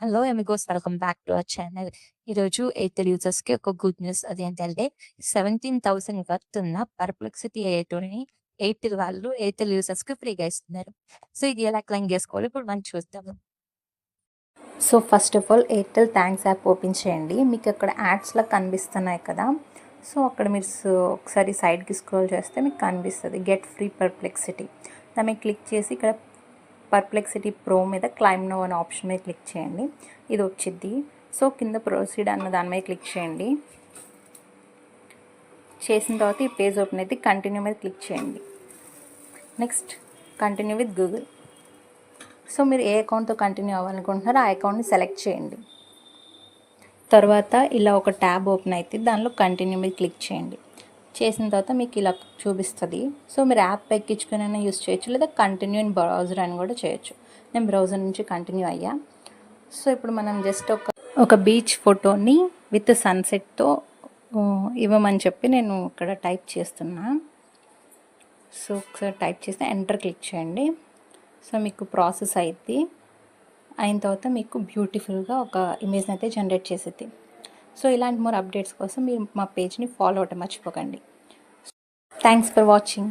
Hello Amigos, welcome back to our channel. ఈరోజు Airtel యూజర్స్కి ఒక good news. అదేంటంటే 17,000 worth ఉన్న పర్ప్లెక్సిటీ ఎయిర్టెల్ని ఎయిర్టెల్ వాళ్ళు ఎయిర్టెల్ యూజర్స్కి ఫ్రీగా ఇస్తున్నారు. సో ఇది ఎలా క్లెయిమ్ చేసుకోవాలి ఇప్పుడు మనం చూద్దాము. So first of all Airtel thanks app open చేయండి. మీకు అక్కడ యాడ్స్లా కనిపిస్తున్నాయి కదా. సో అక్కడ మీరు ఒకసారి సైడ్కి స్క్రోల్ చేస్తే మీకు కనిపిస్తుంది గెట్ ఫ్రీ పర్ప్లెక్సిటీ. దాన్ని క్లిక్ చేసి ఇక్కడ పర్ప్లెక్సిటీ ప్రో మీద క్లైమ్ నో అనే ఆప్షన్ మీద క్లిక్ చేయండి. ఇది వచ్చింది. సో కింద ప్రొసీడ్ అన్న దాని మీద క్లిక్ చేయండి. చేసిన తర్వాత ఈ పేజ్ ఓపెన్ అయితే కంటిన్యూ మీద క్లిక్ చేయండి. Next continue with Google. So మీరు ఏ అకౌంట్తో కంటిన్యూ అవ్వాలనుకుంటున్నారో ఆ అకౌంట్ని సెలెక్ట్ చేయండి. తర్వాత ఇలా ఒక ట్యాబ్ ఓపెన్ అయితే దానిలో కంటిన్యూ మీద క్లిక్ చేయండి. చేసిన తర్వాత మీకు ఇలా చూపిస్తుంది. సో మీరు యాప్ ఎక్కించుకునైనా యూస్ చేయొచ్చు, లేదా కంటిన్యూ ఇన్ బ్రౌజర్ అని కూడా చేయొచ్చు. నేను బ్రౌజర్ నుంచి కంటిన్యూ అయ్యా. సో ఇప్పుడు మనం జస్ట్ ఒక బీచ్ ఫోటోని విత్ సన్సెట్తో ఇవ్వమని చెప్పి నేను ఇక్కడ టైప్ చేస్తున్నా. సో ఒకసారి టైప్ చేస్తే ఎంటర్ క్లిక్ చేయండి. సో మీకు ప్రాసెస్ అయిన తర్వాత మీకు బ్యూటిఫుల్గా ఒక ఇమేజ్ని అయితే జనరేట్ చేసేది. సో ఇలాంటి మోర్ అప్డేట్స్ కోసం మీరు మా పేజ్ని ఫాలో అవ్వటం మర్చిపోకండి. Thanks for watching.